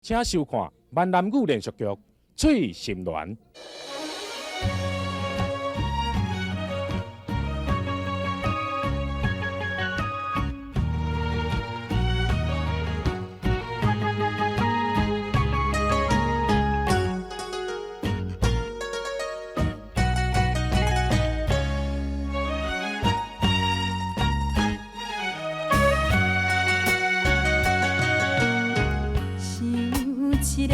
请收看闽南语连续剧《翠心恋》。一个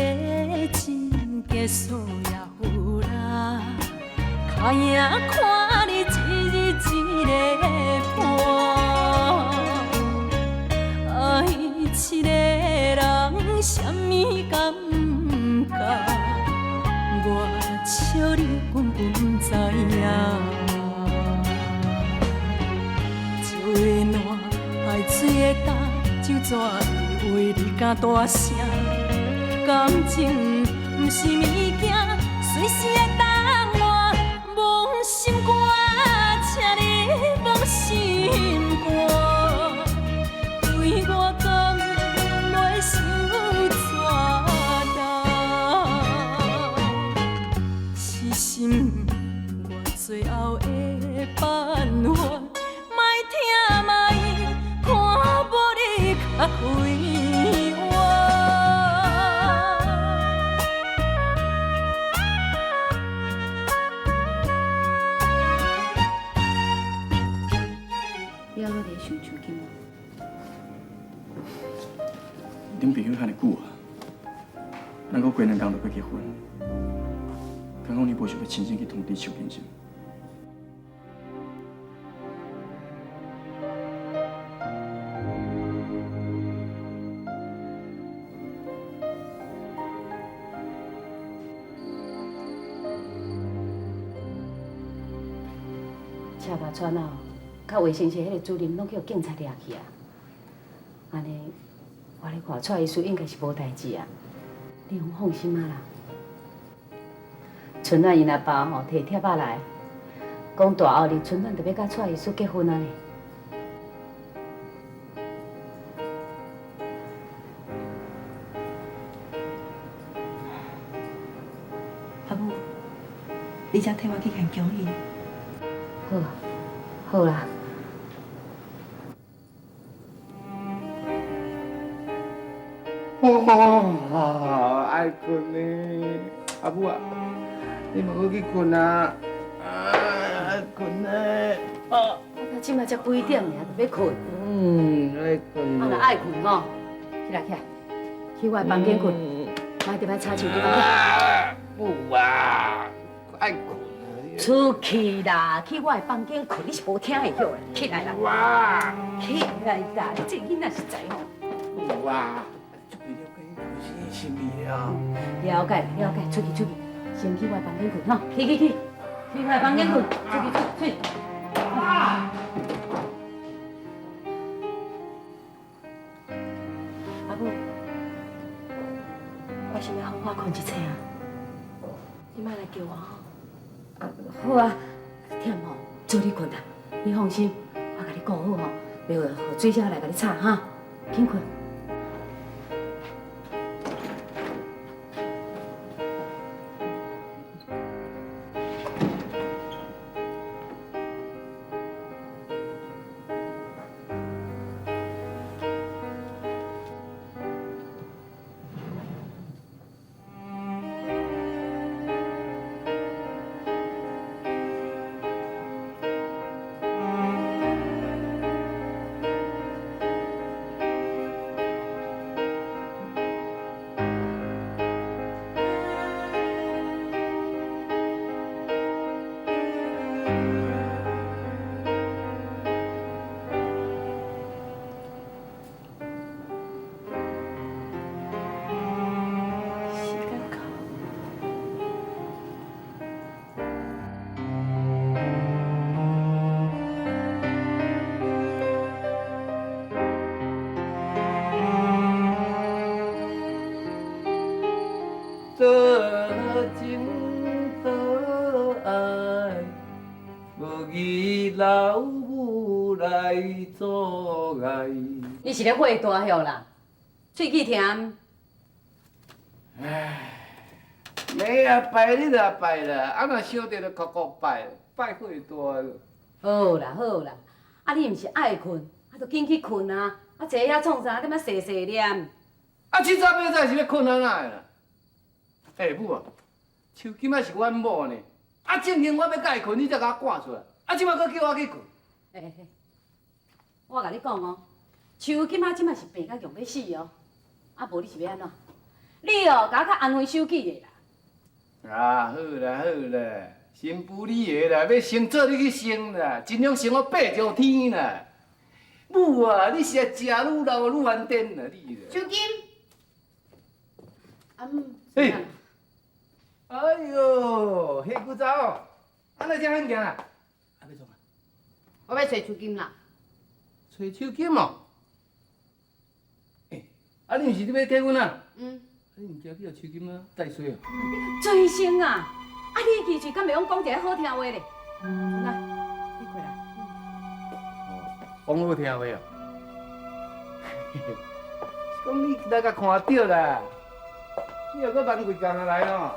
真结束也有啦，卡影看你一日一个伴，爱一个人什么感觉？我笑你根本不知影。石的烂，海水的干，酒泉的话你敢大声？感情不是物件，随时会当换。忘心肝，请你忘心肝。对我敢袂想怎样？是心我最后的办法，莫听莫看无你较快活。恁朋友遐尼久啊，咱搁过两天就要结婚，刚讲你无想要亲身去通知邱先生。车把船哦，较卫生迄个主任拢叫警察抓去啊。安尼，我咧看蔡医师应该是无代志啊，你拢放心啊啦。春暖因阿爸吼摕帖仔来，讲大后日春暖就要甲蔡医师结婚啊呢。阿母，你才替我去看中医。好，好啦。爱困呢，阿母啊，你莫去困啊，爱困呢。啊，即马才几点尔，就要困。爱困。啊，若爱困吼，起来起来，去我的房间困，莫伫遐吵手机啦。不啊，爱困。出去啦，去我的房间困，你是无听会晓的。起来啦，哇，起来啦，你这囡仔实在吼。哇，这边了解是什么啊？了解了解，出去出去，先去我的房间困吼，去，去我的房间困，出去。阿母，我想要好好困一下啊，你莫来叫我吼。好啊，忝吼，早你困啦。你放心，我甲你顾好吼，袂话互水姐来甲你吵哈，紧困。多情多爱，无义老母来阻碍。你是咧火大晓啦？喙齿甜，没啊拜你就拜啦，啊若想着就哭哭拜，拜过大。好啦好啦，啊你毋是爱困，啊就紧去困啊，啊坐遐创啥？踮遐细细念。啊，凊早明仔是要困啊哪的啦？母啊，秋金仔是阮某呢，啊正经我要甲伊困，你才甲我赶出来，啊即摆搁叫我去困。我甲你讲哦，秋金仔即摆是病甲用要死哦，啊无你是要安怎？你哦，甲我较安慰手机的啦。啊，好啦好啦，新妇你的啦，要生做你去生啦，尽量生我爬上天啦。母啊，你是食愈老愈翻颠啦，你啦。秋金，嘿，哎呦，黑古早哦，安尼才肯行啊？啊，要创啊？我要找秋金啦。找手金哦。啊，你毋是你要结婚啊？啊，你毋惊去互手金啊带衰哦？追星啊！啊，你其实敢袂用讲一个好听话咧？来，你过来。讲好听话哦。是讲你来甲看到啦，你若搁万贵工来哦，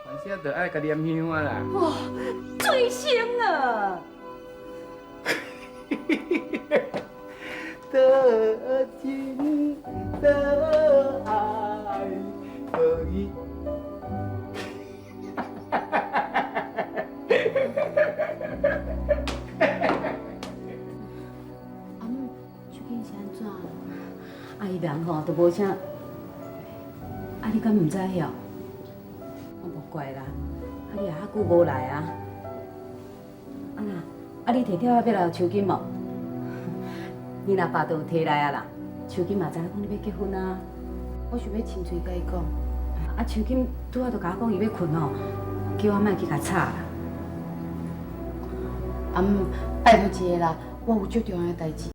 凡事着爱甲念香啊啦。哇，追星啊！得情得爱可以。秋金是安怎？啊，伊人吼都无啥，啊，你敢毋知晓？我无怪啦，啊，你也遐久无来啊。啊那，啊你摕电话要来秋金无？你若爸都有摕来啊啦。秋金嘛知影讲你要结婚啊，我想要亲嘴甲伊讲。啊，秋金拄仔就甲我讲伊要困哦，叫我莫去甲吵啦。拜托一个啦，我有足重要的代志。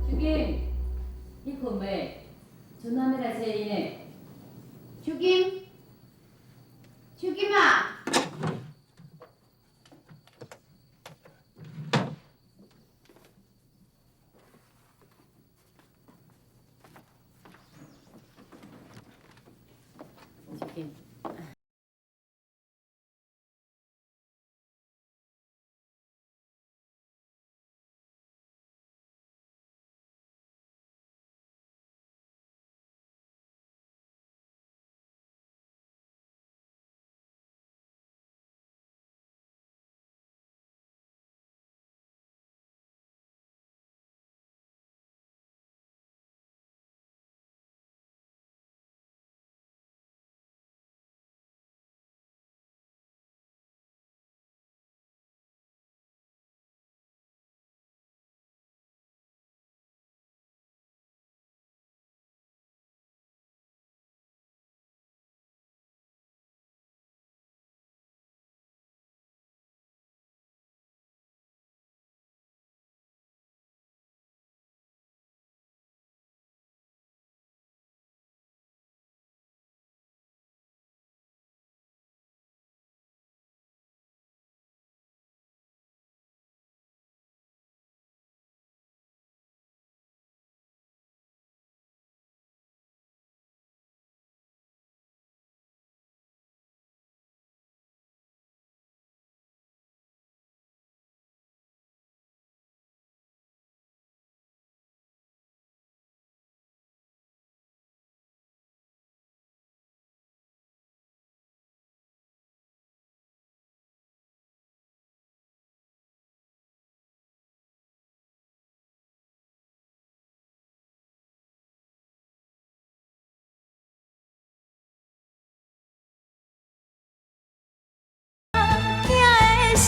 秋金，你困未？春晚要来找你呢。秋金，秋金啊！秋金。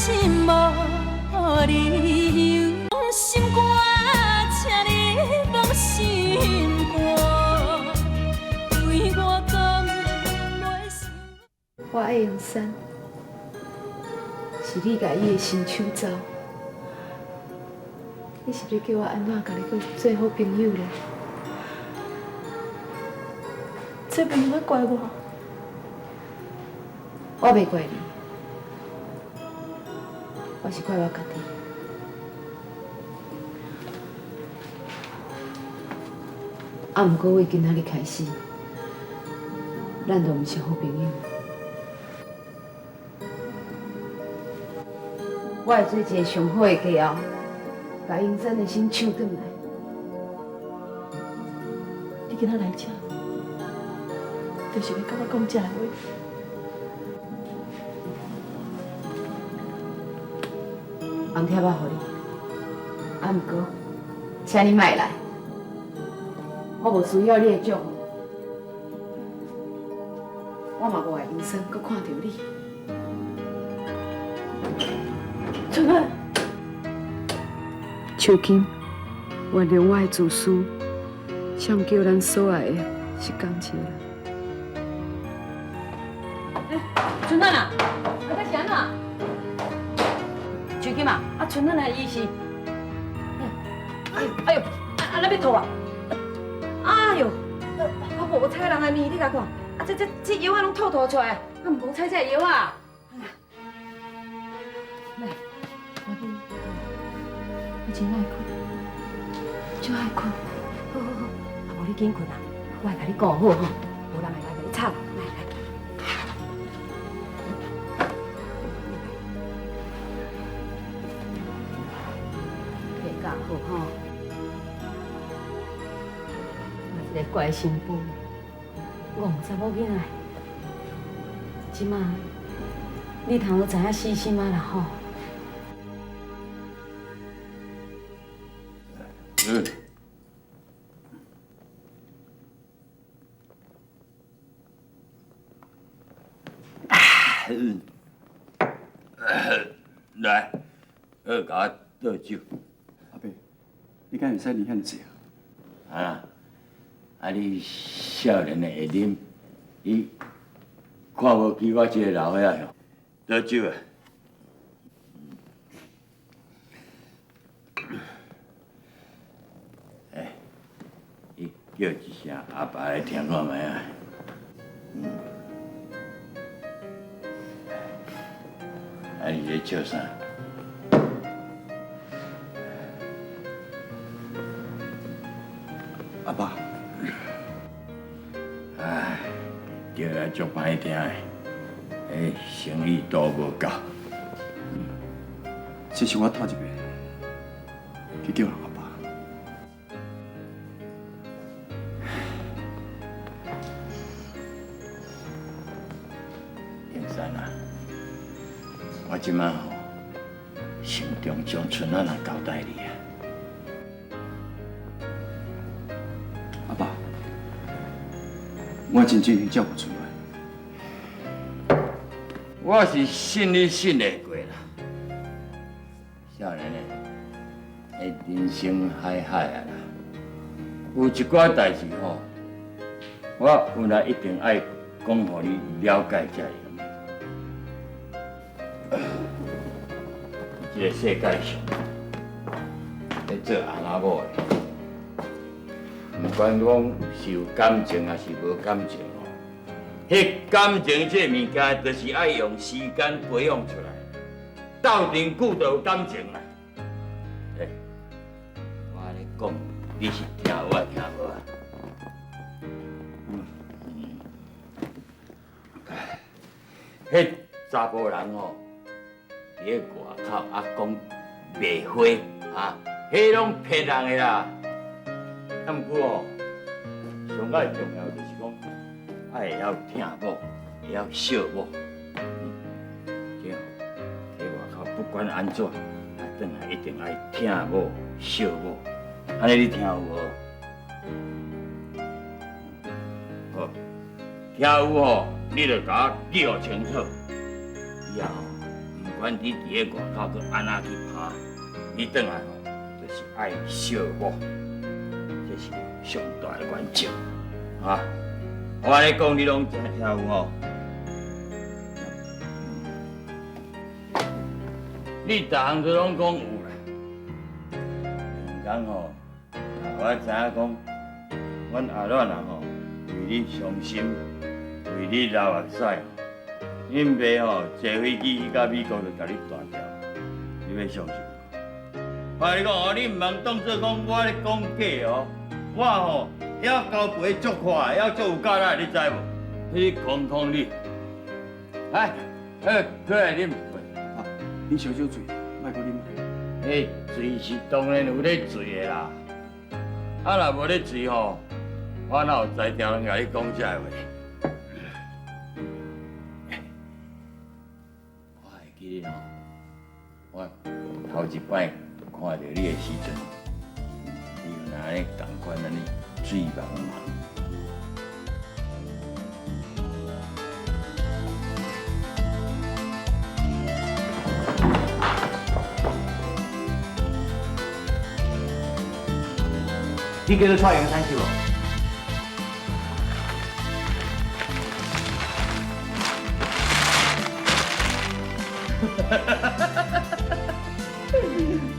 心无理由，放心肝，请你放心肝，对我敢袂想。我爱用山，是你甲伊的新手走。你是要叫我安怎甲你做好朋友咧？这边要怪我，我袂怪你，我是怪我家己。啊，毋过为今仔日开始，咱就毋是好朋友。我会做一个上好的家后，把英山的心抢转来。你今仔来这，就是要甲我讲这个话。红贴仔互你，啊，毋过，请你莫来，我无需要你的祝福，我嘛无爱英山搁看到你。春儿，秋金，原谅我的自私，想叫咱所爱的是感情啦。春儿啊，啊，在想哪？秋金啊，啊，春儿的意思，哎呦，啊，那要吐啊！哎呦，啊，无采人的面，你甲看，啊，这药啊拢吐出来，啊，无采这药啊。来，阿母，我真爱困，就爱困。好好好，啊，无你紧困啊，我会甲你顾好吼，无人会来甲你吵。来来。别教好吼，我一个乖媳妇，戆查某囡仔，即马你通好知影死心啊啦吼。来，甲我倒酒。阿伯，你敢会使啉遐尼济啊？啊，你少年的会啉，你看无起我这个老伙仔哟，倒酒啊！你叫一声阿爸来听看卖啊。啊，你在笑啥？阿爸，唉，叫来足歹听的，生意都无够。这是我头一遍去叫人阿爸。英山啊，我即摆吼心中将春仔人交代你啊。阿爸，我真正会照顾春儿。我是信你信得过啦，少年诶，人生海海啊啦，有一寡代志吼，我本来一定爱讲互你了解才会。这个世界上，要做阿仔某的，不管讲是有感情还是无感情哦，迄感情这物件，就是爱用时间培养出来，斗阵久就有感情啦。我安尼讲，你是听有啊听无啊？迄查甫人吼，伫咧外口啊讲卖花啊，迄拢骗人的啦。啊，毋过哦，上界重要就是讲，爱会晓听某，会晓惜某。这样喺外口不管安怎，啊，转来一定爱听某、惜某。安尼你听有无？好，听有吼，你就甲我记清楚。以后唔管你伫个外口去安那去拍，你转来吼，就是爱惜我，这是上大的原则啊！我安尼讲，你拢真听有吼？你逐项都拢讲有啦，讲吼，我知影讲，阮阿乱啊吼，为你伤心，为你流目屎，恁爸吼坐飞机去到美国就甲你断掉，你要相信无？我跟你讲哦，你唔通当作讲我咧讲假哦，我吼要交陪足快，要足有教力，你知无？你空空你，来，过来啉。你烧酒醉，莫搁啉。迄醉是当然有咧醉的啦，啊若无咧醉吼，我哪有才调通甲你讲这话？我会记得吼，我头一摆看到你的时阵，你有哪咧同款安尼醉茫茫。你叫做蔡元山去无？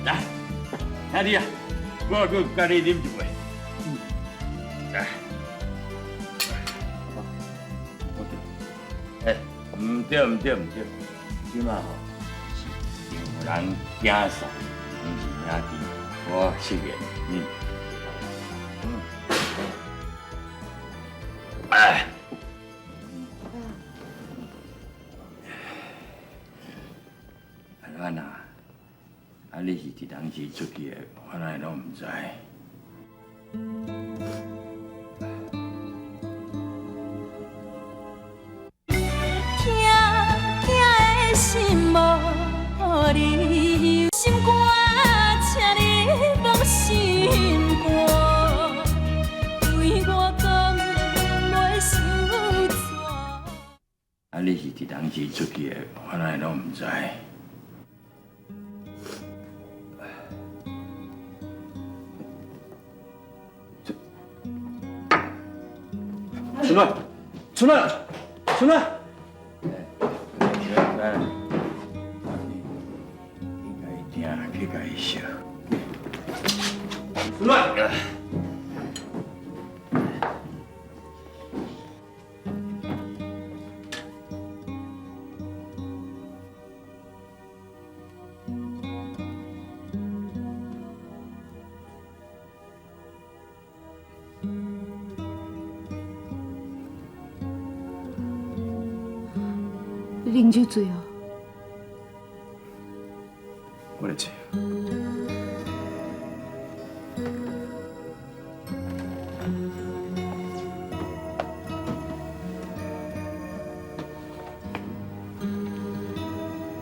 来，兄弟啊，我搁甲你啉一杯。来，唔对，即马吼是让人惊煞，唔是兄弟，我失言，阿乱啊，你是伫当时出去的，我哪会拢唔知。痛的心无理由，心肝，请你放心肝，对我讲袂伤怎？你是伫当时出去的，我哪会拢唔知。春兰，春兰，你甲伊听，去甲伊笑。春兰。你啉酒醉哦？我来坐。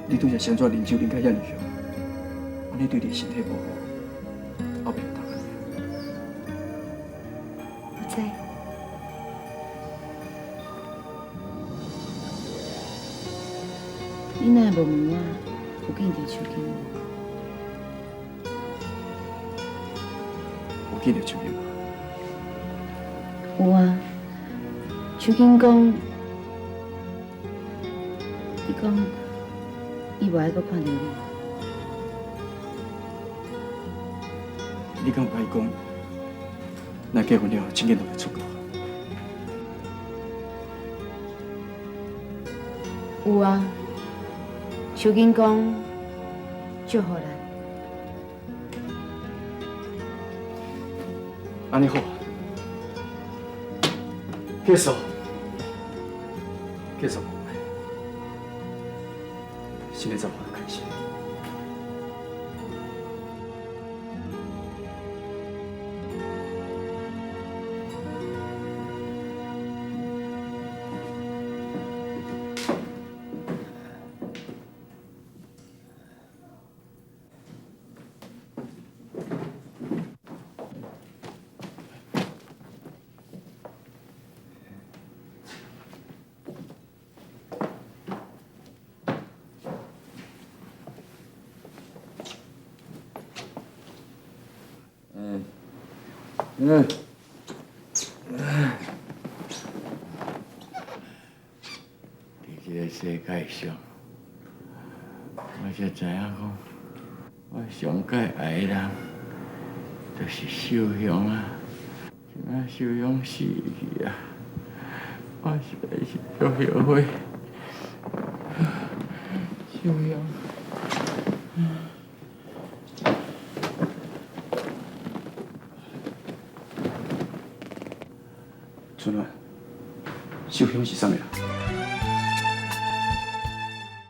你拄则先做啉酒啉甲遐尼凶，安尼对你身体不好，后面当然。我知。你哪会无问我有见着手机无？有见着手机吗？有啊，手机讲，伊讲伊无爱搁看到你。你敢有甲伊讲，咱结婚了，真紧就要出国？有啊，手机讲祝福咱。安尼好，结束，结束，新的生活开始。伫这个世界上，我才知影讲，我上介爱的人，就是秀香啊。今仔秀香死去啊，我实在是足后悔。秀香。春暖，秀香是啥物人？